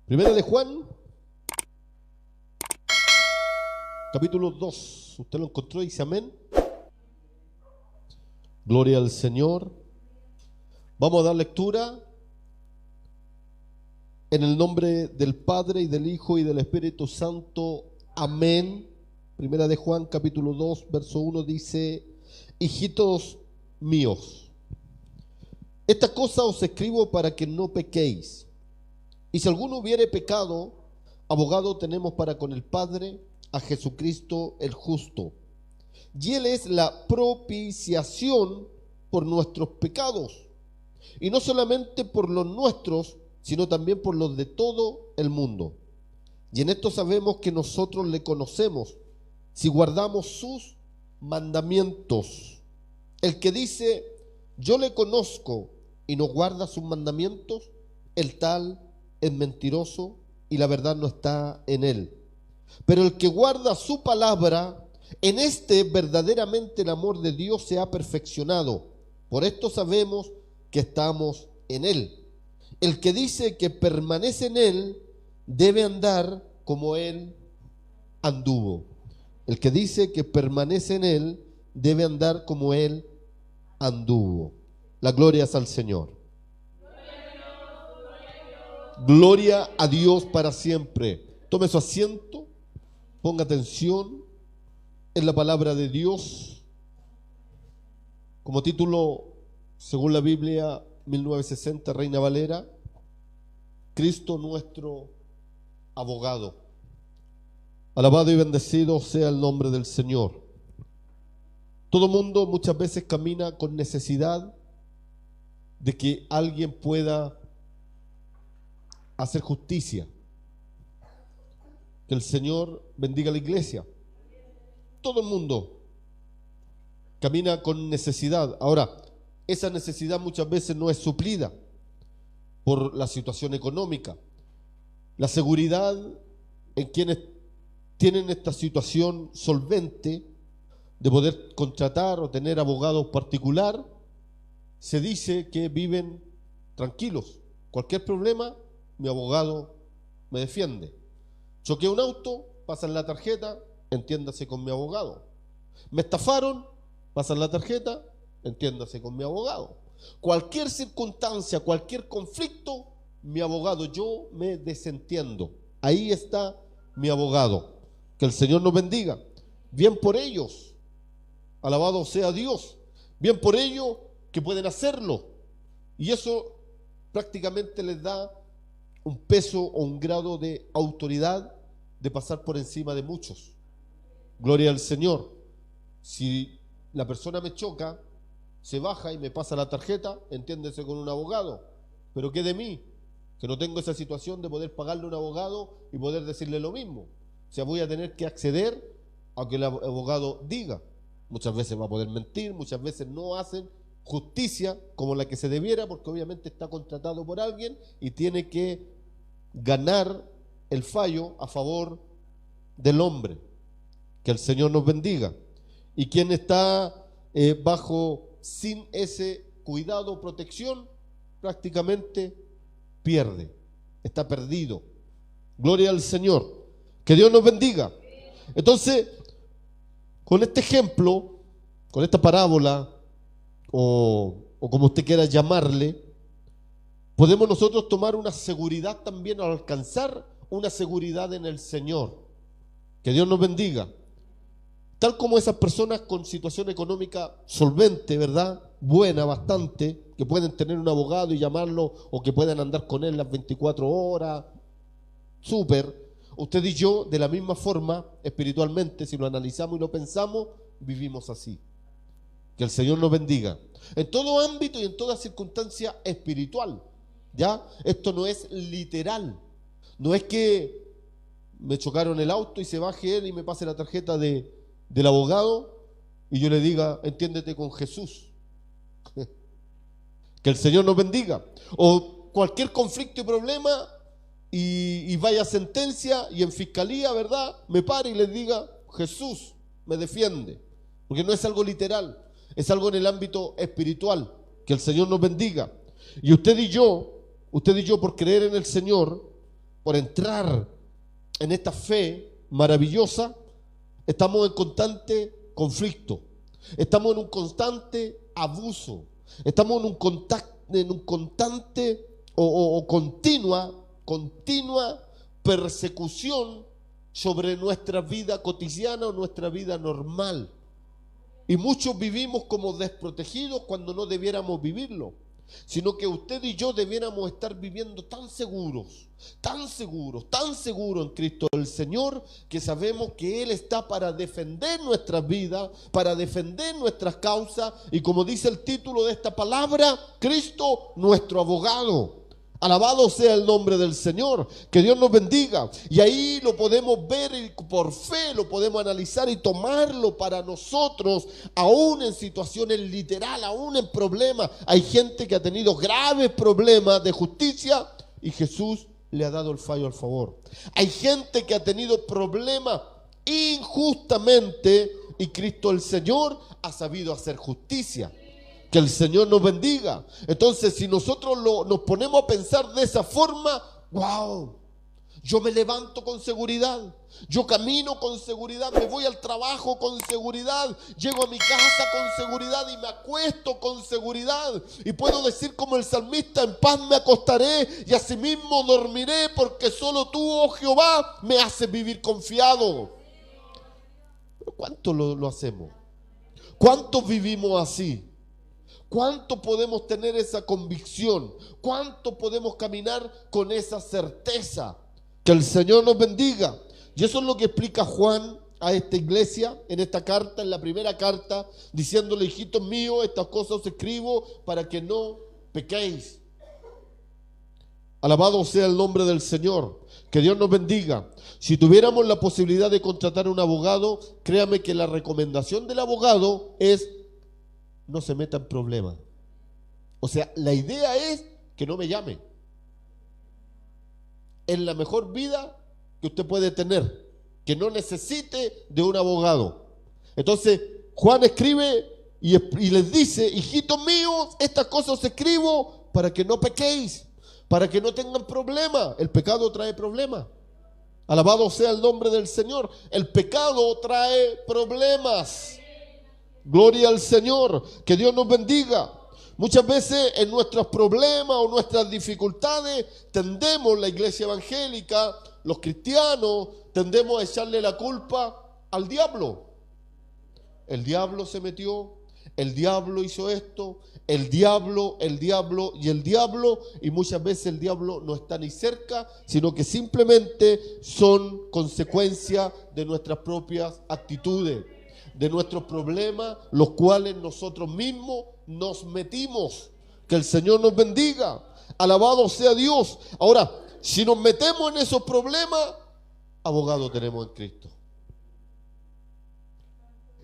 Primera de Juan, capítulo 2. ¿Usted lo encontró? Dice amén. Gloria al Señor. Vamos a dar lectura en el nombre del Padre y del Hijo y del Espíritu Santo. Amén. Primera de Juan, capítulo 2, verso 1 dice: hijitos míos, esta cosa os escribo para que no pequéis. Y si alguno hubiere pecado, abogado tenemos para con el Padre, a Jesucristo el justo. Y Él es la propiciación por nuestros pecados. Y no solamente por los nuestros, sino también por los de todo el mundo. Y en esto sabemos que nosotros le conocemos, si guardamos sus mandamientos. El que dice, yo le conozco, y no guarda sus mandamientos, el tal es mentiroso, y la verdad no está en él. Pero el que guarda su palabra, en este verdaderamente el amor de Dios se ha perfeccionado. Por esto sabemos que estamos en él. El que dice que permanece en él, debe andar como él anduvo. El que dice que permanece en él, debe andar como él anduvo. La gloria es al Señor. Gloria a Dios para siempre. Tome su asiento, ponga atención en la palabra de Dios. Como título, según la Biblia 1960, Reina Valera, Cristo nuestro abogado. Alabado y bendecido sea el nombre del Señor. Todo mundo muchas veces camina con necesidad de que alguien pueda hacer justicia. Que el Señor bendiga a la iglesia. Todo el mundo camina con necesidad. Ahora, esa necesidad muchas veces no es suplida por la situación económica. La seguridad en quienes tienen esta situación solvente de poder contratar o tener abogados particular, se dice que viven tranquilos. Cualquier problema, mi abogado me defiende. Choqué un auto, pasan la tarjeta, entiéndase con mi abogado. Me estafaron, pasan la tarjeta, entiéndase con mi abogado. Cualquier circunstancia, cualquier conflicto, mi abogado, yo me desentiendo. Ahí está mi abogado. Que el Señor nos bendiga. Bien por ellos, alabado sea Dios. Bien por ellos que pueden hacerlo. Y eso prácticamente les da un peso o un grado de autoridad de pasar por encima de muchos. Gloria al Señor. Si la persona me choca, se baja y me pasa la tarjeta, entiéndese con un abogado. Pero ¿qué de mí? Que no tengo esa situación de poder pagarle a un abogado y poder decirle lo mismo. O sea, voy a tener que acceder a que el abogado diga. Muchas veces va a poder mentir, muchas veces no hacen justicia como la que se debiera, porque obviamente está contratado por alguien y tiene que ganar el fallo a favor del hombre. Que el Señor nos bendiga. Y quien está bajo sin ese cuidado o protección, prácticamente pierde, está perdido. Gloria al Señor. Que Dios nos bendiga. Entonces, con este ejemplo, con esta parábola, o como usted quiera llamarle, podemos nosotros tomar una seguridad también al alcanzar una seguridad en el Señor. Que Dios nos bendiga. Tal como esas personas con situación económica solvente, ¿verdad? Buena, bastante, que pueden tener un abogado y llamarlo, o que puedan andar con él las 24 horas, súper. Usted y yo, de la misma forma, espiritualmente, si lo analizamos y lo pensamos, vivimos así. Que el Señor nos bendiga. En todo ámbito y en toda circunstancia espiritual. ¿Ya? Esto no es literal. No es que me chocaron el auto y se baje él y me pase la tarjeta del abogado y yo le diga, entiéndete con Jesús. Que el Señor nos bendiga. O cualquier conflicto y problema y vaya a sentencia y en fiscalía, ¿verdad? Me pare y les diga, Jesús me defiende. Porque no es algo literal, es algo en el ámbito espiritual. Que el Señor nos bendiga. Y usted y yo por creer en el Señor, por entrar en esta fe maravillosa, estamos en constante conflicto, estamos en un constante abuso, estamos en un constante o continua persecución sobre nuestra vida cotidiana o nuestra vida normal. Y muchos vivimos como desprotegidos cuando no debiéramos vivirlo, sino que usted y yo debiéramos estar viviendo tan seguros en Cristo el Señor, que sabemos que Él está para defender nuestras vidas, para defender nuestras causas, y como dice el título de esta palabra, Cristo nuestro abogado. Alabado sea el nombre del Señor, que Dios nos bendiga. Y ahí lo podemos ver y por fe lo podemos analizar y tomarlo para nosotros, aún en situaciones literal, aún en problemas. Hay gente que ha tenido graves problemas de justicia y Jesús le ha dado el fallo al favor. Hay gente que ha tenido problemas injustamente y Cristo el Señor ha sabido hacer justicia. Que el Señor nos bendiga. Entonces, si nosotros nos ponemos a pensar de esa forma, wow, yo me levanto con seguridad, yo camino con seguridad, me voy al trabajo con seguridad, llego a mi casa con seguridad y me acuesto con seguridad. Y puedo decir como el salmista, en paz me acostaré y asimismo dormiré, porque solo tú, oh Jehová, me haces vivir confiado. ¿Pero cuánto lo hacemos? ¿Cuántos vivimos así? ¿Cuánto podemos tener esa convicción? ¿Cuánto podemos caminar con esa certeza? Que el Señor nos bendiga. Y eso es lo que explica Juan a esta iglesia en esta carta, en la primera carta, diciéndole: hijitos míos, estas cosas os escribo para que no pequéis. Alabado sea el nombre del Señor. Que Dios nos bendiga. Si tuviéramos la posibilidad de contratar a un abogado, créame que la recomendación del abogado es: no se meta en problemas. O sea, la idea es que no me llame. Es la mejor vida que usted puede tener, que no necesite de un abogado. Entonces, Juan escribe y les dice: hijitos míos, estas cosas os escribo para que no pequéis, para que no tengan problemas. El pecado trae problemas. Alabado sea el nombre del Señor. El pecado trae problemas. Gloria al Señor, que Dios nos bendiga. Muchas veces en nuestros problemas o nuestras dificultades tendemos, la iglesia evangélica, los cristianos, tendemos a echarle la culpa al diablo. El diablo se metió, el diablo hizo esto, el diablo, y muchas veces el diablo no está ni cerca, sino que simplemente son consecuencia de nuestras propias actitudes, de nuestros problemas, los cuales nosotros mismos nos metimos. Que el Señor nos bendiga. Alabado sea Dios. Ahora, si nos metemos en esos problemas, abogado tenemos en Cristo.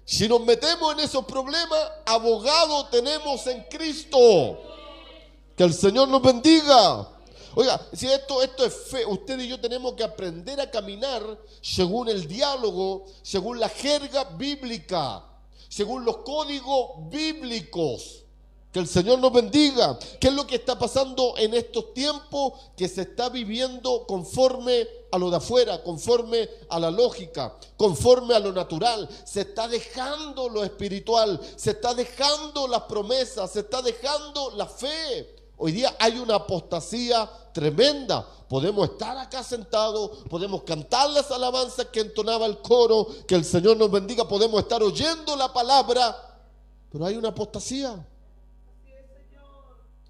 Si nos metemos en esos problemas, abogado tenemos en Cristo. Que el Señor nos bendiga. Oiga, si esto es fe, usted y yo tenemos que aprender a caminar según el diálogo, según la jerga bíblica, según los códigos bíblicos. Que el Señor nos bendiga. ¿Qué es lo que está pasando en estos tiempos? Que se está viviendo conforme a lo de afuera, conforme a la lógica, conforme a lo natural. Se está dejando lo espiritual, se está dejando las promesas, se está dejando la fe. Hoy día hay una apostasía tremenda. Podemos estar acá sentados, podemos cantar las alabanzas que entonaba el coro, que el Señor nos bendiga, podemos estar oyendo la palabra, pero hay una apostasía.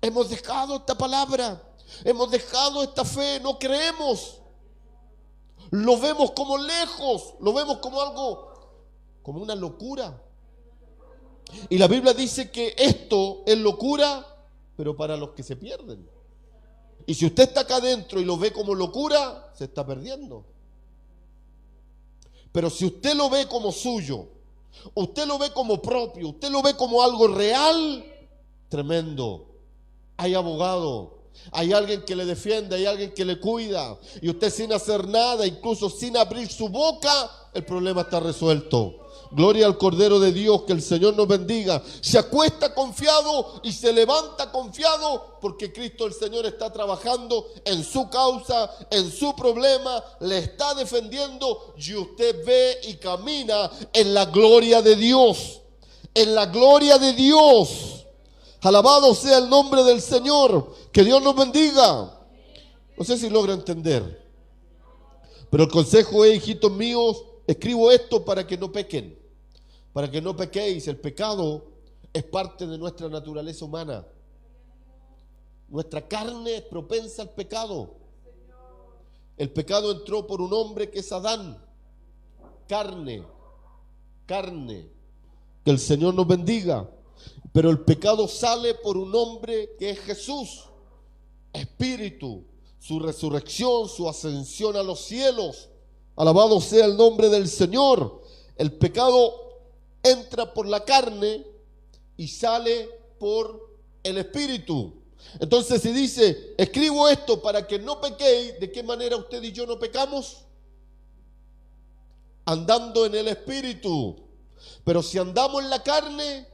Hemos dejado esta palabra, hemos dejado esta fe, no creemos. Lo vemos como lejos, lo vemos como algo, como una locura. Y la Biblia dice que esto es locura, pero para los que se pierden. Y si usted está acá adentro y lo ve como locura, se está perdiendo. Pero si usted lo ve como suyo, usted lo ve como propio, usted lo ve como algo real, tremendo. Hay abogado, hay alguien que le defiende, hay alguien que le cuida. Y usted sin hacer nada, incluso sin abrir su boca, el problema está resuelto. Gloria al Cordero de Dios, que el Señor nos bendiga. Se acuesta confiado y se levanta confiado porque Cristo el Señor está trabajando en su causa, en su problema, le está defendiendo y usted ve y camina en la gloria de Dios. En la gloria de Dios. Alabado sea el nombre del Señor. Que Dios nos bendiga. No sé si logra entender. Pero el consejo es, hijitos míos, escribo esto para que no pequen. Para que no pequéis. El pecado es parte de nuestra naturaleza humana. Nuestra carne es propensa al pecado. El pecado entró por un hombre que es Adán. Carne. Que el Señor nos bendiga. Pero el pecado sale por un hombre que es Jesús. Espíritu. Su resurrección, su ascensión a los cielos. Alabado sea el nombre del Señor. El pecado entra por la carne y sale por el Espíritu. Entonces si dice, escribo esto para que no pequéis, ¿de qué manera usted y yo no pecamos? Andando en el Espíritu. Pero si andamos en la carne,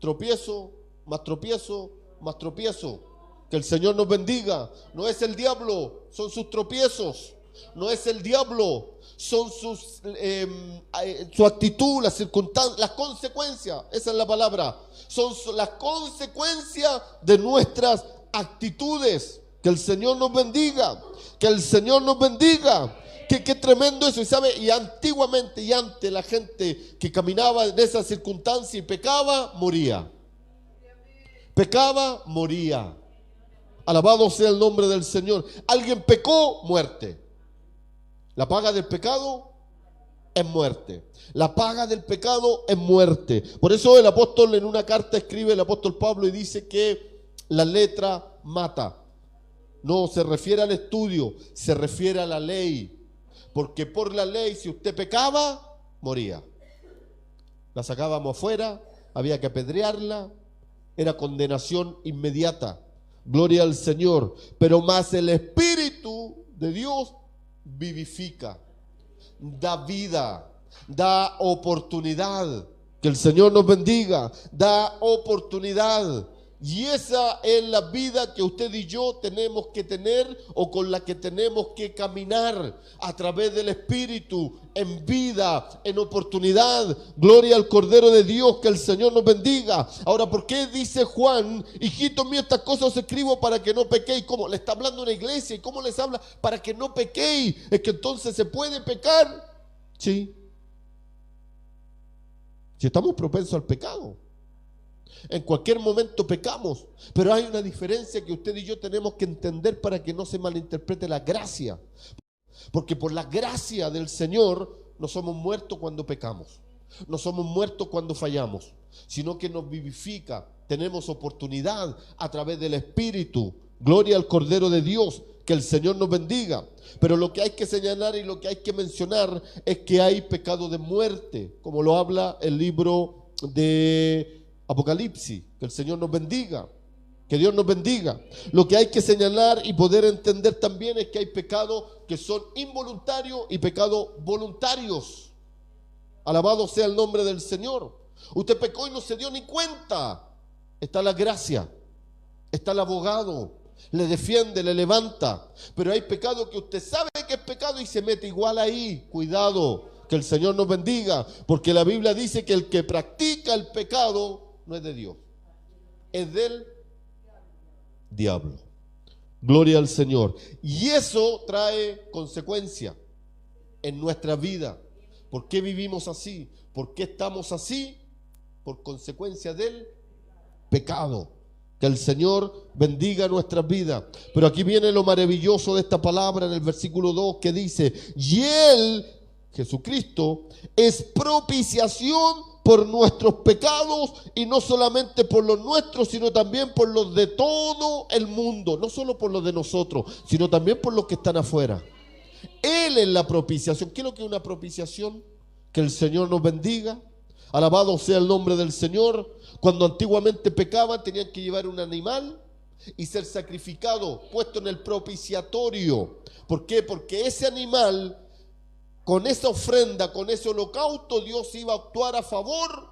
tropiezo, más tropiezo, más tropiezo. Que el Señor nos bendiga. No es el diablo, son sus tropiezos. No es el diablo, son su actitud, las circunstancias, las consecuencias. Esa es la palabra. Son las consecuencias de nuestras actitudes. Que el Señor nos bendiga. Que el Señor nos bendiga. Qué tremendo eso. Y sabe, y antiguamente y antes la gente que caminaba en esa circunstancia y pecaba, moría. Pecaba, moría. Alabado sea el nombre del Señor. Alguien pecó, muerte. La paga del pecado es muerte. La paga del pecado es muerte. Por eso el apóstol en una carta escribe, el apóstol Pablo, y dice que la letra mata. No se refiere al estudio, se refiere a la ley. Porque por la ley, si usted pecaba, moría. La sacábamos afuera, había que apedrearla, era condenación inmediata. Gloria al Señor. Pero más el Espíritu de Dios vivifica, da vida, da oportunidad. Que el Señor nos bendiga. Da oportunidad. Y esa es la vida que usted y yo tenemos que tener, o con la que tenemos que caminar, a través del Espíritu, en vida, en oportunidad. Gloria al Cordero de Dios, que el Señor nos bendiga. Ahora, ¿por qué dice Juan, hijitos míos, estas cosas os escribo para que no pequéis? ¿Cómo? Le está hablando a una iglesia, ¿y cómo les habla? Para que no pequéis. Es que entonces se puede pecar. Sí. Si estamos propensos al pecado. En cualquier momento pecamos, pero hay una diferencia que usted y yo tenemos que entender para que no se malinterprete la gracia. Porque por la gracia del Señor no somos muertos cuando pecamos, no somos muertos cuando fallamos, sino que nos vivifica. Tenemos oportunidad a través del Espíritu. Gloria al Cordero de Dios. Que el Señor nos bendiga. Pero lo que hay que señalar y lo que hay que mencionar es que hay pecado de muerte, como lo habla el libro de Apocalipsis. Que el Señor nos bendiga. Que Dios nos bendiga. Lo que hay que señalar y poder entender también es que hay pecados que son involuntarios y pecados voluntarios. Alabado sea el nombre del Señor. Usted pecó y no se dio ni cuenta. Está la gracia, está el abogado, le defiende, le levanta. Pero hay pecado que usted sabe que es pecado y se mete igual ahí. Cuidado, que el Señor nos bendiga, porque la Biblia dice que el que practica el pecado no es de Dios, es del diablo. Gloria al Señor. Y eso trae consecuencia en nuestra vida. ¿Por qué vivimos así? ¿Por qué estamos así? Por consecuencia del pecado. Que el Señor bendiga nuestras vidas. Pero aquí viene lo maravilloso de esta palabra en el versículo 2, que dice: y Él, Jesucristo, es propiciación por nuestros pecados, y no solamente por los nuestros, sino también por los de todo el mundo. No solo por los de nosotros, sino también por los que están afuera. Él es la propiciación. ¿Qué es lo que es una propiciación? Que el Señor nos bendiga. Alabado sea el nombre del Señor. Cuando antiguamente pecaban, tenían que llevar un animal y ser sacrificado, puesto en el propiciatorio. ¿Por qué? Porque ese animal con esa ofrenda, con ese holocausto, Dios iba a actuar a favor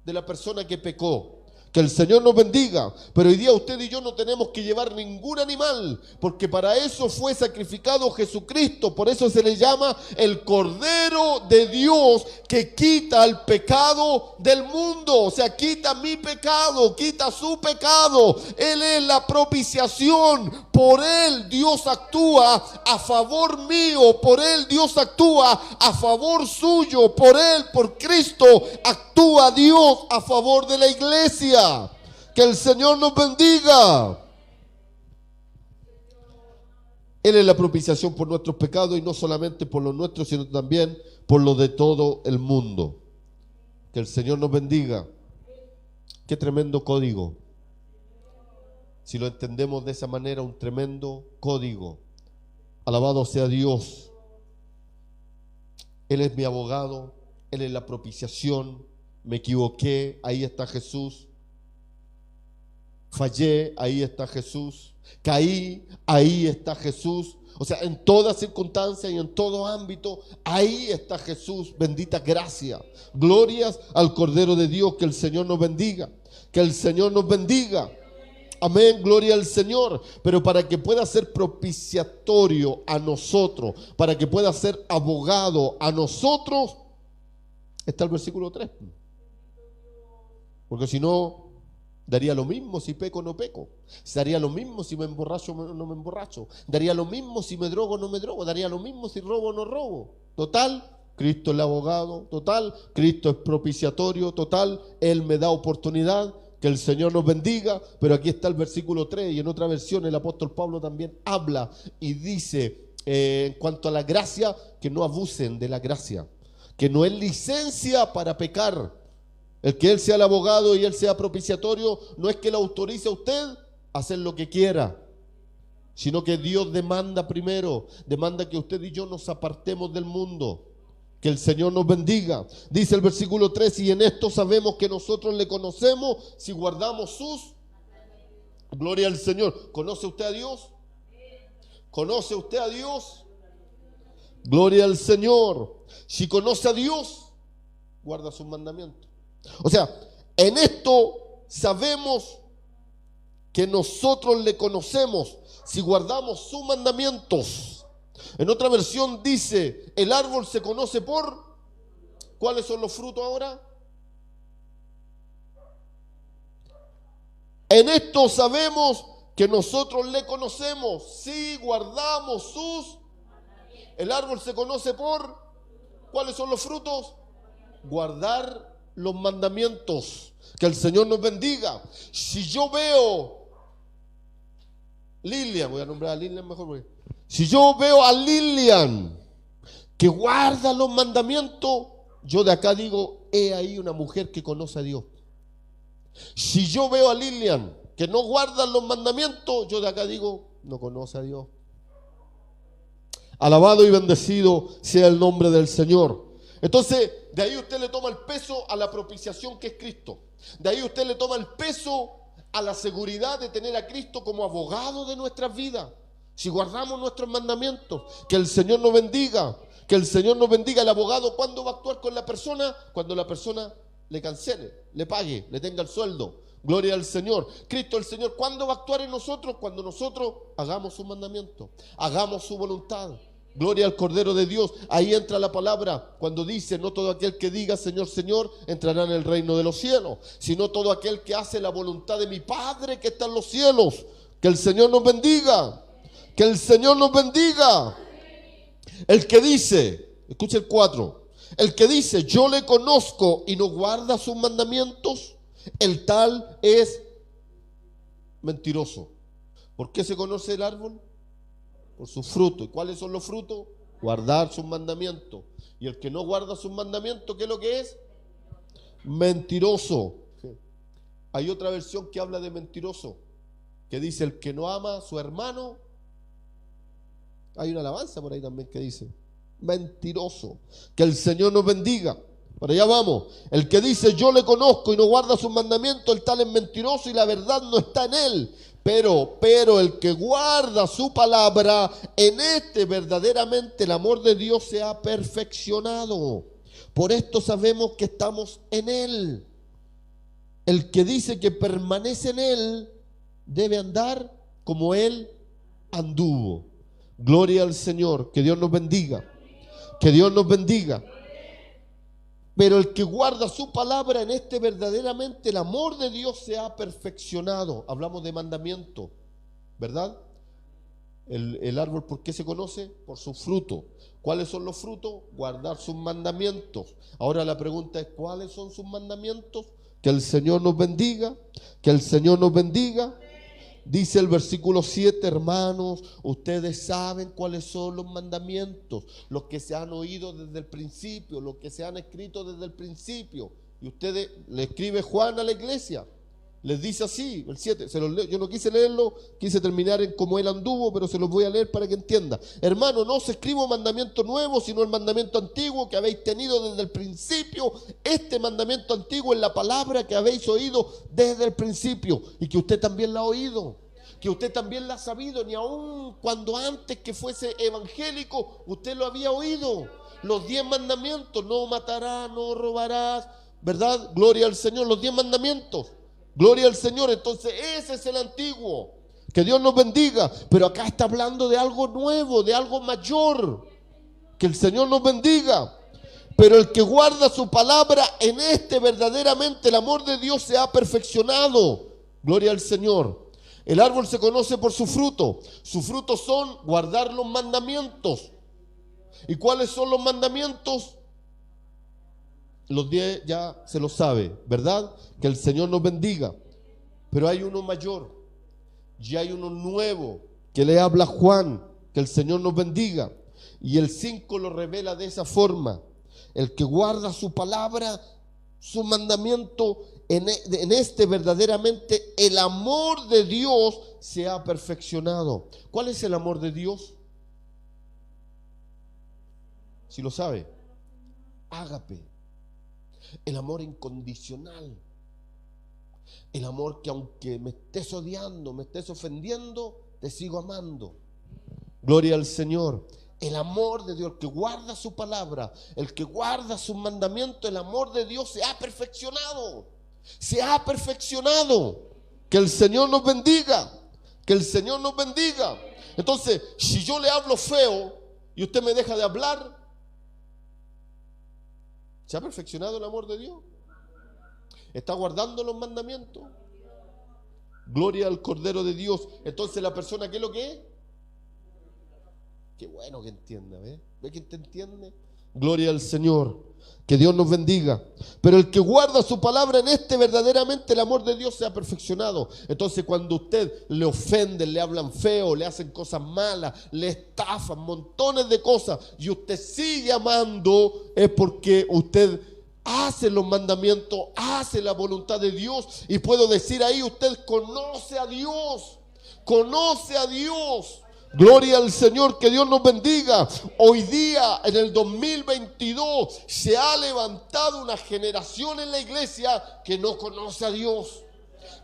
de la persona que pecó. Que el Señor nos bendiga. Pero hoy día usted y yo no tenemos que llevar ningún animal, porque para eso fue sacrificado Jesucristo. Por eso se le llama el Cordero de Dios, que quita el pecado del mundo. O sea, quita mi pecado, quita su pecado. Él es la propiciación. Por Él Dios actúa a favor mío. Por Él Dios actúa a favor suyo. Por Él, por Cristo, actúa Dios a favor de la iglesia. Que el Señor nos bendiga. Él es la propiciación por nuestros pecados, y no solamente por los nuestros, sino también por los de todo el mundo. Que el Señor nos bendiga. Qué tremendo código. Si lo entendemos de esa manera, un tremendo código. Alabado sea Dios. Él es mi abogado. Él es la propiciación. Me equivoqué, ahí está Jesús. Fallé, ahí está Jesús. Caí, ahí está Jesús. O sea, en toda circunstancia y en todo ámbito, ahí está Jesús. Bendita gracia. Glorias al Cordero de Dios. Que el Señor nos bendiga. Que el Señor nos bendiga. Amén, gloria al Señor. Pero para que pueda ser propiciatorio a nosotros, para que pueda ser abogado a nosotros, está el versículo 3. Porque si no, daría lo mismo si peco o no peco. Daría lo mismo si me emborracho o no me emborracho. Daría lo mismo si me drogo o no me drogo. Daría lo mismo si robo o no robo. Total, Cristo es el abogado. Total, Cristo es propiciatorio. Total, Él me da oportunidad. Que el Señor nos bendiga. Pero aquí está el versículo 3. Y en otra versión el apóstol Pablo también habla y dice, en cuanto a la gracia, que no abusen de la gracia. Que no es licencia para pecar. El que Él sea el abogado y Él sea propiciatorio, no es que le autorice a usted a hacer lo que quiera, sino que Dios demanda primero, demanda que usted y yo nos apartemos del mundo. Que el Señor nos bendiga. Dice el versículo 3, y en esto sabemos que nosotros le conocemos si guardamos sus... Gloria al Señor. ¿Conoce usted a Dios? ¿Conoce usted a Dios? Gloria al Señor. Si conoce a Dios, guarda sus mandamientos. O sea, en esto sabemos que nosotros le conocemos si guardamos sus mandamientos. En otra versión dice, el árbol se conoce por... ¿Cuáles son los frutos ahora? En esto sabemos que nosotros le conocemos si guardamos sus... El árbol se conoce por... ¿Cuáles son los frutos? Guardar los mandamientos. Que el Señor nos bendiga. Si yo veo Lilian, voy a nombrar a Lilian mejor, si yo veo a Lilian que guarda los mandamientos, yo de acá digo, he ahí una mujer que conoce a Dios. Si yo veo a Lilian que no guarda los mandamientos, yo de acá digo, no conoce a Dios. Alabado y bendecido sea el nombre del Señor. Entonces, de ahí usted le toma el peso a la propiciación que es Cristo. De ahí usted le toma el peso a la seguridad de tener a Cristo como abogado de nuestras vidas. Si guardamos nuestros mandamientos, que el Señor nos bendiga. Que el Señor nos bendiga. El abogado, ¿cuándo va a actuar con la persona? Cuando la persona le cancele, le pague, le tenga el sueldo. Gloria al Señor. Cristo el Señor, ¿cuándo va a actuar en nosotros? Cuando nosotros hagamos su mandamiento, hagamos su voluntad. Gloria al Cordero de Dios. Ahí entra la palabra cuando dice, no todo aquel que diga Señor, Señor, entrará en el reino de los cielos, sino todo aquel que hace la voluntad de mi Padre que está en los cielos. Que el Señor nos bendiga. Que el Señor nos bendiga. El que dice, escucha el 4, el que dice yo le conozco y no guarda sus mandamientos, el tal es mentiroso. ¿Por qué se conoce el árbol? Por sus frutos. ¿Y cuáles son los frutos? Guardar sus mandamientos. Y el que no guarda sus mandamientos, ¿qué es lo que es? Mentiroso. Hay otra versión que habla de mentiroso, que dice el que no ama a su hermano. Hay una alabanza por ahí también que dice mentiroso. Que el Señor nos bendiga. Para allá vamos. El que dice yo le conozco y no guarda sus mandamientos, el tal es mentiroso y la verdad no está en él. Pero el que guarda su palabra, en este verdaderamente el amor de Dios se ha perfeccionado. Por esto sabemos que estamos en Él. El que dice que permanece en Él debe andar como Él anduvo. Gloria al Señor. Que Dios nos bendiga. Que Dios nos bendiga. Pero el que guarda su palabra, en este verdaderamente el amor de Dios se ha perfeccionado. Hablamos de mandamiento, ¿verdad? El árbol, ¿por qué se conoce? Por su fruto. ¿Cuáles son los frutos? Guardar sus mandamientos. Ahora la pregunta es, ¿cuáles son sus mandamientos? Que el Señor nos bendiga, que el Señor nos bendiga. Dice el versículo 7, hermanos, ustedes saben cuáles son los mandamientos, los que se han oído desde el principio, los que se han escrito desde el principio. Y ustedes, le escribe Juan a la iglesia, les dice así, el 7, se los leo, yo no quise leerlo, quise terminar en como él anduvo, pero se los voy a leer para que entienda. Hermano, no os escribo mandamiento nuevo, sino el mandamiento antiguo que habéis tenido desde el principio. Este mandamiento antiguo es la palabra que habéis oído desde el principio y que usted también la ha oído, que usted también la ha sabido, ni aun cuando antes que fuese evangélico usted lo había oído. Los 10 mandamientos: no matarás, no robarás, ¿verdad? Gloria al Señor, los 10 mandamientos. Gloria al Señor. Entonces ese es el antiguo. Que Dios nos bendiga. Pero acá está hablando de algo nuevo, de algo mayor. Que el Señor nos bendiga. Pero el que guarda su palabra, en este verdaderamente el amor de Dios se ha perfeccionado. Gloria al Señor. El árbol se conoce por su fruto. Sus frutos son guardar los mandamientos. ¿Y cuáles son los mandamientos? Los 10 ya se lo sabe, ¿verdad? Que el Señor nos bendiga. Pero hay uno mayor y hay uno nuevo que le habla Juan. Que el Señor nos bendiga. Y el 5 lo revela de esa forma: el que guarda su palabra, su mandamiento, en este verdaderamente el amor de Dios se ha perfeccionado. ¿Cuál es el amor de Dios? Si lo sabe, ágape. El amor incondicional. El amor que aunque me estés odiando, me estés ofendiendo, te sigo amando. Gloria al Señor. El amor de Dios, el que guarda su palabra, el que guarda sus mandamientos, el amor de Dios se ha perfeccionado. Se ha perfeccionado. Que el Señor nos bendiga. Que el Señor nos bendiga. Entonces, si yo le hablo feo y usted me deja de hablar, ¿se ha perfeccionado el amor de Dios? ¿Está guardando los mandamientos? Gloria al Cordero de Dios. Entonces la persona, ¿qué es lo que es? Qué bueno que entienda, ¿ves? ¿Ve que te entiende? Gloria al Señor. Que Dios nos bendiga. Pero el que guarda su palabra, en este verdaderamente el amor de Dios se ha perfeccionado. Entonces cuando usted le ofenden, le hablan feo, le hacen cosas malas, le estafan, montones de cosas, y usted sigue amando, es porque usted hace los mandamientos, hace la voluntad de Dios. Y puedo decir ahí, usted conoce a Dios. Conoce a Dios. Gloria al Señor, que Dios nos bendiga. Hoy día, en el 2022, se ha levantado una generación en la iglesia que no conoce a Dios.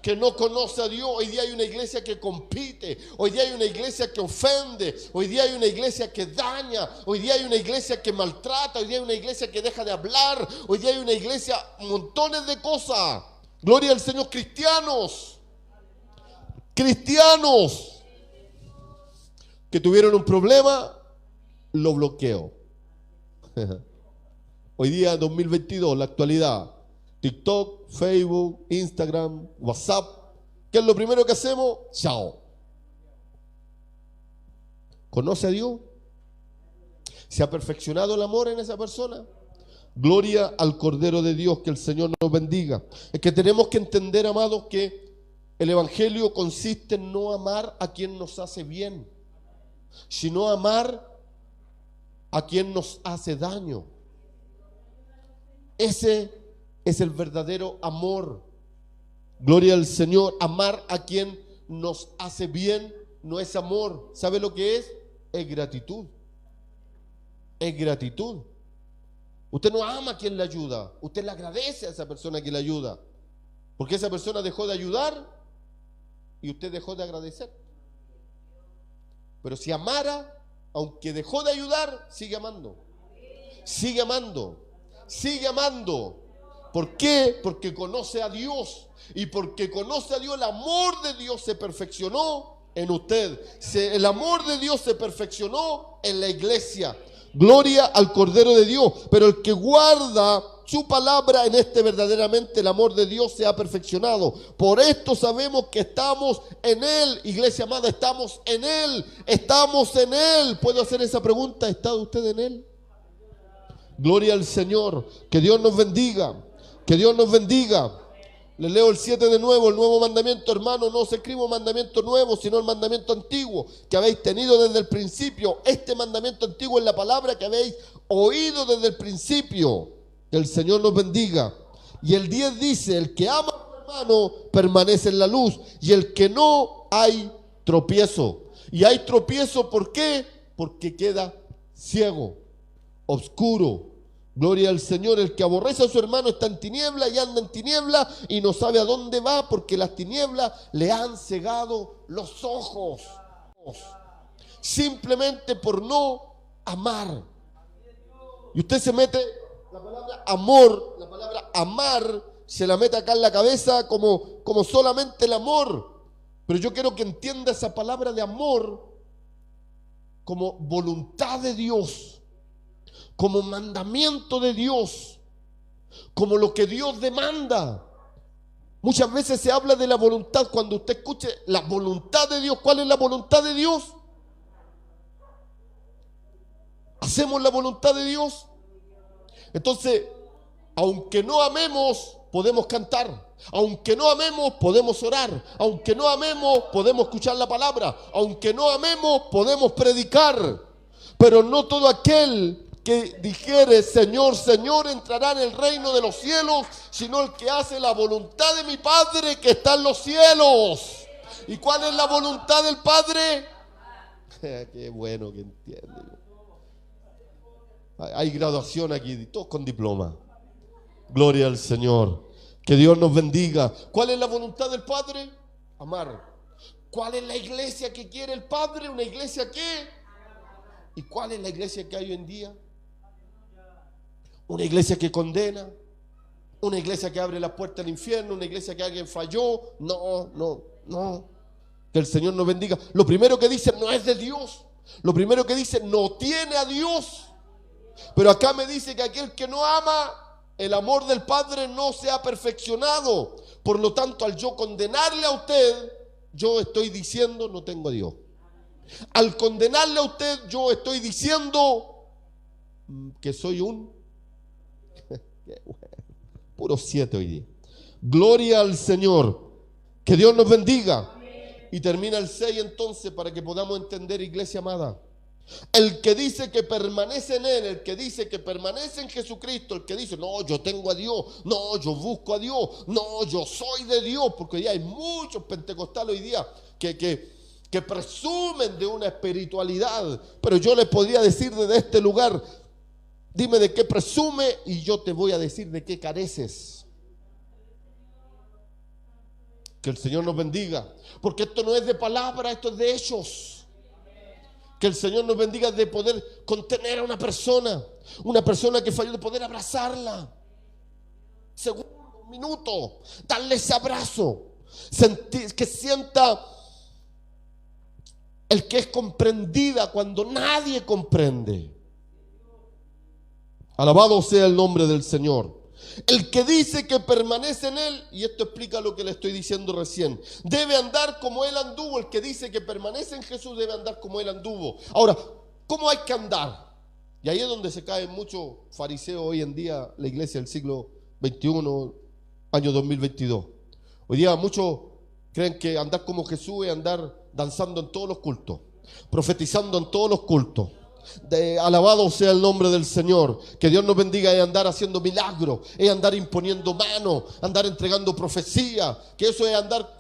Que no conoce a Dios. Hoy día hay una iglesia que compite. Hoy día hay una iglesia que ofende. Hoy día hay una iglesia que daña. Hoy día hay una iglesia que maltrata. Hoy día hay una iglesia que deja de hablar. Hoy día hay una iglesia, montones de cosas. Gloria al Señor. Cristianos que tuvieron un problema, lo bloqueo. Hoy día 2022, la actualidad, TikTok, Facebook, Instagram, WhatsApp. ¿Qué es lo primero que hacemos? Chao. ¿Conoce a Dios? ¿Se ha perfeccionado el amor en esa persona? Gloria al Cordero de Dios, que el Señor nos bendiga. Es que tenemos que entender, amados, que el Evangelio consiste en no amar a quien nos hace bien, sino amar a quien nos hace daño. Ese es el verdadero amor. Gloria al Señor. Amar a quien nos hace bien no es amor. ¿Sabe lo que es? Es gratitud. Es gratitud. Usted no ama a quien le ayuda. Usted le agradece a esa persona que le ayuda. Porque esa persona dejó de ayudar y usted dejó de agradecer. Pero si amara, aunque dejó de ayudar, sigue amando. Sigue amando. Sigue amando. ¿Por qué? Porque conoce a Dios. Y porque conoce a Dios, el amor de Dios se perfeccionó en usted. El amor de Dios se perfeccionó en la iglesia. Gloria al Cordero de Dios. Pero el que guarda su palabra, en este verdaderamente el amor de Dios se ha perfeccionado. Por esto sabemos que estamos en Él. Iglesia amada, estamos en Él. Estamos en Él. ¿Puedo hacer esa pregunta? ¿Está usted en Él? Gloria al Señor. Que Dios nos bendiga. Que Dios nos bendiga. Le leo el 7 de nuevo, el nuevo mandamiento, hermano. No os escribo mandamiento nuevo, sino el mandamiento antiguo que habéis tenido desde el principio. Este mandamiento antiguo es la palabra que habéis oído desde el principio. Que el Señor nos bendiga. Y el 10 dice: el que ama a su hermano permanece en la luz, y el que no, hay tropiezo. Y hay tropiezo, ¿por qué? Porque queda ciego, oscuro. Gloria al Señor. El que aborrece a su hermano está en tiniebla y anda en tiniebla y no sabe a dónde va, porque las tinieblas le han cegado los ojos. Simplemente por no amar. Y usted se mete la palabra amor, la palabra amar, se la mete acá en la cabeza como solamente el amor. Pero yo quiero que entienda esa palabra de amor como voluntad de Dios, como mandamiento de Dios, como lo que Dios demanda. Muchas veces se habla de la voluntad. Cuando usted escuche la voluntad de Dios, ¿cuál es la voluntad de Dios? ¿Hacemos la voluntad de Dios? Entonces, aunque no amemos, podemos cantar. Aunque no amemos, podemos orar. Aunque no amemos, podemos escuchar la palabra. Aunque no amemos, podemos predicar. Pero no todo aquel que dijere Señor, Señor, entrará en el reino de los cielos, sino el que hace la voluntad de mi Padre que está en los cielos. ¿Y cuál es la voluntad del Padre? Qué bueno que entiende. Hay graduación aquí, todos con diploma. Gloria al Señor. Que Dios nos bendiga. ¿Cuál es la voluntad del Padre? Amar. ¿Cuál es la iglesia que quiere el Padre? ¿Una iglesia qué? ¿Y cuál es la iglesia que hay hoy en día? Una iglesia que condena, una iglesia que abre la puerta al infierno, una iglesia que alguien falló. No. Que el Señor nos bendiga. Lo primero que dice no es de Dios. Lo primero que dice no tiene a Dios. Pero acá me dice que aquel que no ama, el amor del Padre no se ha perfeccionado. Por lo tanto, al yo condenarle a usted, yo estoy diciendo no tengo a Dios. Al condenarle a usted, yo estoy diciendo que soy un puro 7 hoy día. Gloria al Señor. Que Dios nos bendiga. Y termina el 6 entonces, para que podamos entender, iglesia amada. El que dice que permanece en Él, el que dice que permanece en Jesucristo, el que dice no, yo tengo a Dios, no, yo busco a Dios, no, yo soy de Dios, porque hoy día hay muchos pentecostales hoy día que presumen de una espiritualidad. Pero yo les podría decir desde este lugar: dime de qué presume y yo te voy a decir de qué careces. Que el Señor nos bendiga, porque esto no es de palabra, esto es de hechos. Que el Señor nos bendiga de poder contener a una persona que falló, de poder abrazarla. Segundo, un minuto, darle ese abrazo, que sienta el que es comprendida cuando nadie comprende. Alabado sea el nombre del Señor. El que dice que permanece en Él, y esto explica lo que le estoy diciendo recién, debe andar como Él anduvo. El que dice que permanece en Jesús debe andar como Él anduvo. Ahora, ¿cómo hay que andar? Y ahí es donde se caen muchos fariseos hoy en día, la iglesia del siglo XXI, año 2022. Hoy día muchos creen que andar como Jesús es andar danzando en todos los cultos, profetizando en todos los cultos. Alabado sea el nombre del Señor. Que Dios nos bendiga. Es andar haciendo milagros, es andar imponiendo manos, andar entregando profecía. Que eso es andar.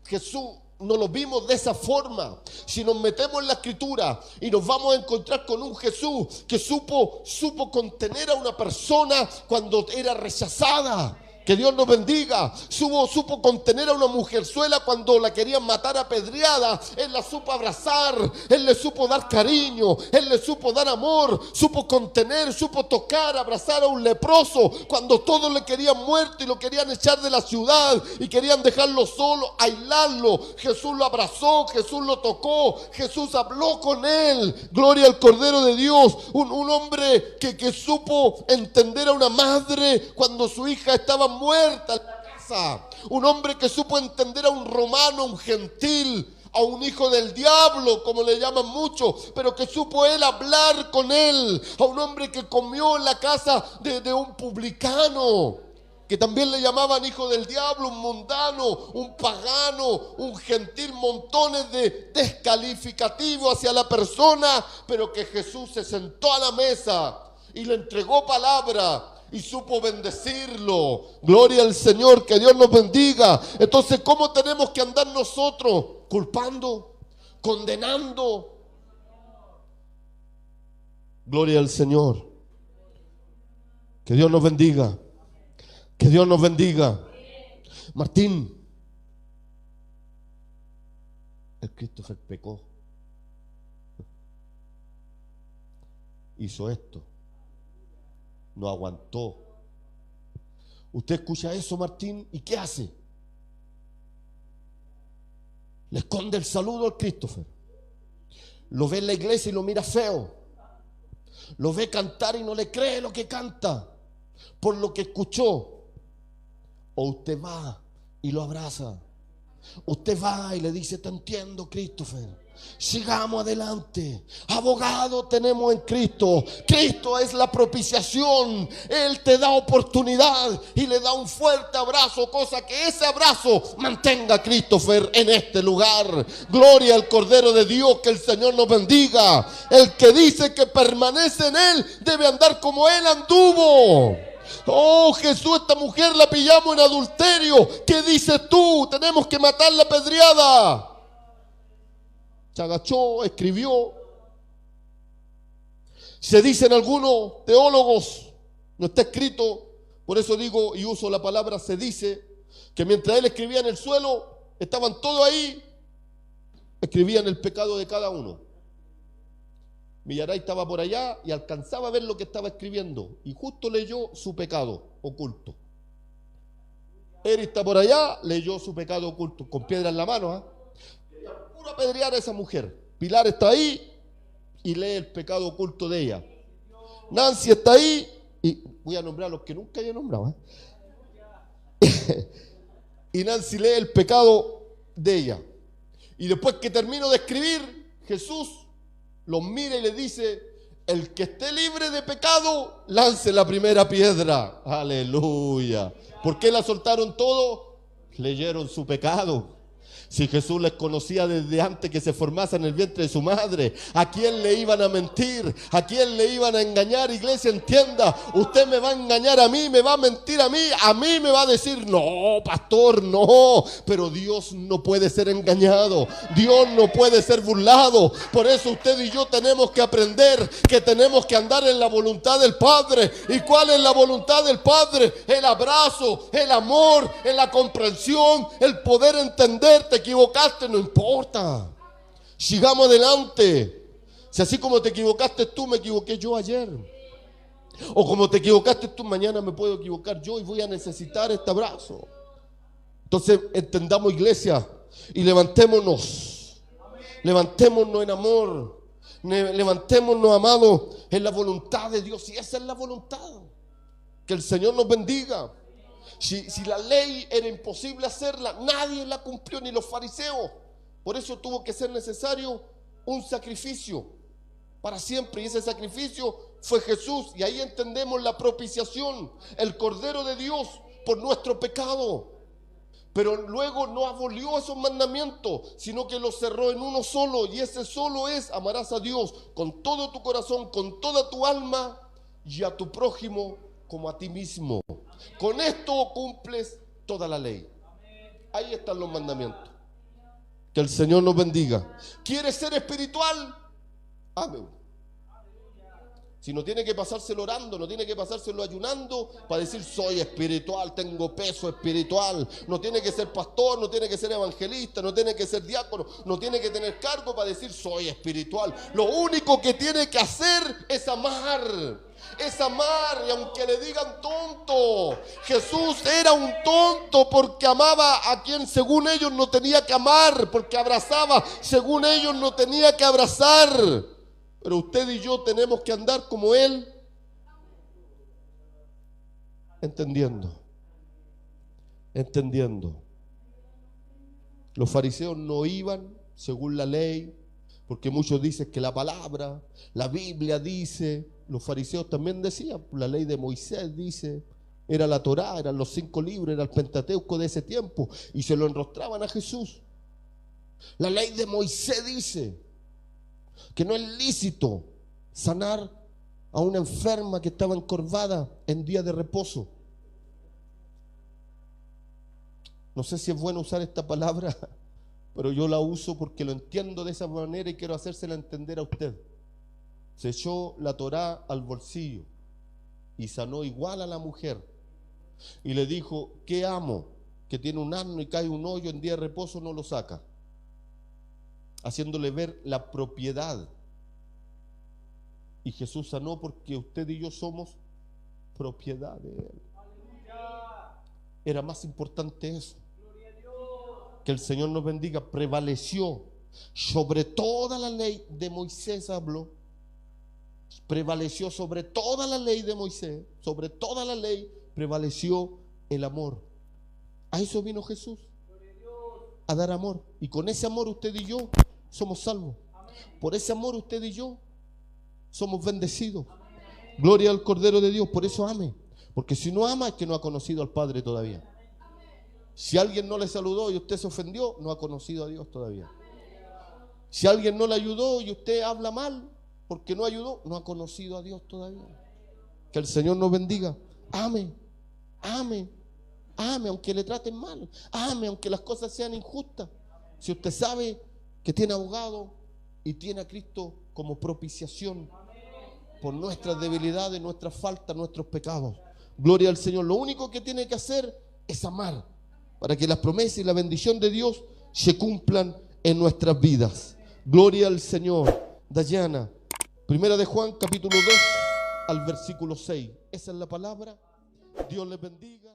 Jesús no lo vimos de esa forma. Si nos metemos en la escritura y nos vamos a encontrar con un Jesús que supo contener a una persona cuando era rechazada. Que Dios nos bendiga. Supo contener a una mujerzuela cuando la querían matar a pedrada. Él la supo abrazar. Él le supo dar cariño. Él le supo dar amor. Supo contener, supo tocar, abrazar a un leproso cuando todos le querían muerto y lo querían echar de la ciudad y querían dejarlo solo, aislarlo. Jesús lo abrazó, Jesús lo tocó, Jesús habló con él. Gloria al Cordero de Dios. Un hombre que supo entender a una madre cuando su hija estaba muerta en la casa. Un hombre que supo entender a un romano, un gentil, a un hijo del diablo, como le llaman muchos, pero que supo él hablar con él. A un hombre que comió en la casa de un publicano, que también le llamaban hijo del diablo, un mundano, un pagano, un gentil, montones de descalificativos hacia la persona, pero que Jesús se sentó a la mesa y le entregó palabra y supo bendecirlo. Gloria al Señor, que Dios nos bendiga. Entonces, ¿cómo tenemos que andar nosotros? ¿Culpando? ¿Condenando? Gloria al Señor. Que Dios nos bendiga. Que Dios nos bendiga. Martín, el Christopher pecó. Hizo esto. No aguantó. Usted escucha eso, Martín, ¿y qué hace? Le esconde el saludo al Christopher. Lo ve en la iglesia y lo mira feo. Lo ve cantar y no le cree lo que canta por lo que escuchó. O usted va y lo abraza. Usted va y le dice: te entiendo, Christopher. Sigamos adelante. Abogado tenemos en Cristo. Cristo es la propiciación. Él te da oportunidad y le da un fuerte abrazo, cosa que ese abrazo mantenga a Christopher en este lugar. Gloria al Cordero de Dios, que el Señor nos bendiga. El que dice que permanece en Él debe andar como Él anduvo. Oh Jesús, esta mujer la pillamos en adulterio. ¿Qué dices tú? Tenemos que matarla a pedrada. Se agachó, escribió. Se dicen algunos teólogos, no está escrito, por eso digo y uso la palabra se dice, que mientras él escribía en el suelo, estaban todos ahí, escribían el pecado de cada uno. Millaray estaba por allá y alcanzaba a ver lo que estaba escribiendo y justo leyó su pecado oculto. Eri está por allá, leyó su pecado oculto, con piedra en la mano, puro apedrear a esa mujer. Pilar está ahí y lee el pecado oculto de ella. Nancy está ahí y voy a nombrar a los que nunca haya nombrado, y Nancy lee el pecado de ella. Y después que termino de escribir, Jesús los mira y le dice: el que esté libre de pecado, lance la primera piedra. Aleluya. ¿Por qué la soltaron todos? Leyeron su pecado. Si Jesús les conocía desde antes que se formase en el vientre de su madre, ¿a quién le iban a mentir? ¿A quién le iban a engañar? Iglesia, entienda, usted me va a engañar a mí, me va a mentir a mí me va a decir: no, pastor, no. Pero Dios no puede ser engañado, Dios no puede ser burlado. Por eso usted y yo tenemos que aprender que tenemos que andar en la voluntad del Padre. ¿Y cuál es la voluntad del Padre? El abrazo, el amor, en la comprensión, el poder entender. Te equivocaste, no importa. Sigamos adelante. Si así como te equivocaste tú, me equivoqué yo ayer. O como te equivocaste tú, mañana me puedo equivocar yo y voy a necesitar este abrazo. Entonces entendamos, iglesia, y levantémonos. Levantémonos en amor. Levantémonos, amados, en la voluntad de Dios. Y esa es la voluntad. Que el Señor nos bendiga. Si la ley era imposible hacerla, nadie la cumplió, ni los fariseos. Por eso tuvo que ser necesario un sacrificio para siempre. Y ese sacrificio fue Jesús. Y ahí entendemos la propiciación, el Cordero de Dios por nuestro pecado. Pero luego no abolió esos mandamientos, sino que los cerró en uno solo. Y ese solo es: amarás a Dios con todo tu corazón, con toda tu alma, y a tu prójimo como a ti mismo. Con esto cumples toda la ley. Ahí están los mandamientos. Que el Señor nos bendiga. ¿Quieres ser espiritual? Amén. Si no tiene que pasárselo orando, no tiene que pasárselo ayunando para decir soy espiritual, tengo peso espiritual. No tiene que ser pastor, no tiene que ser evangelista, no tiene que ser diácono, no tiene que tener cargo para decir soy espiritual. Lo único que tiene que hacer es amar. Es amar, y aunque le digan tonto, Jesús era un tonto porque amaba a quien según ellos no tenía que amar, porque abrazaba según ellos no tenía que abrazar. Pero usted y yo tenemos que andar como Él, entendiendo. Los fariseos no iban según la ley, porque muchos dicen que la palabra, la Biblia dice. Los fariseos también decían, la ley de Moisés dice, era la Torá, eran los 5 libros, era el Pentateuco de ese tiempo, y se lo enrostraban a Jesús. La ley de Moisés dice que no es lícito sanar a una enferma que estaba encorvada en día de reposo. No sé si es bueno usar esta palabra, pero yo la uso porque lo entiendo de esa manera y quiero hacérsela entender a usted. Se echó la Torá al bolsillo y sanó igual a la mujer. Y le dijo, ¿qué amo? Que tiene un asno y cae un hoyo en día de reposo, no lo saca. Haciéndole ver la propiedad. Y Jesús sanó porque usted y yo somos propiedad de Él. Era más importante eso. Que el Señor nos bendiga. Prevaleció sobre toda la ley de Moisés, habló. Prevaleció sobre toda la ley de Moisés, sobre toda la ley prevaleció el amor. A eso vino Jesús, a dar amor. Y con ese amor usted y yo somos salvos. Por ese amor usted y yo somos bendecidos. Gloria al Cordero de Dios. Por eso ame. Porque si no ama es que no ha conocido al Padre todavía. Si alguien no le saludó y usted se ofendió, no ha conocido a Dios todavía. Si alguien no le ayudó y usted habla mal porque no ayudó, no ha conocido a Dios todavía. Que el Señor nos bendiga. Ame, ame, ame aunque le traten mal. Ame aunque las cosas sean injustas. Si usted sabe que tiene abogado y tiene a Cristo como propiciación por nuestras debilidades, nuestras faltas, nuestros pecados. Gloria al Señor. Lo único que tiene que hacer es amar para que las promesas y la bendición de Dios se cumplan en nuestras vidas. Gloria al Señor. Dayana, Primera de Juan, capítulo 2, al versículo 6. Esa es la palabra. Dios les bendiga.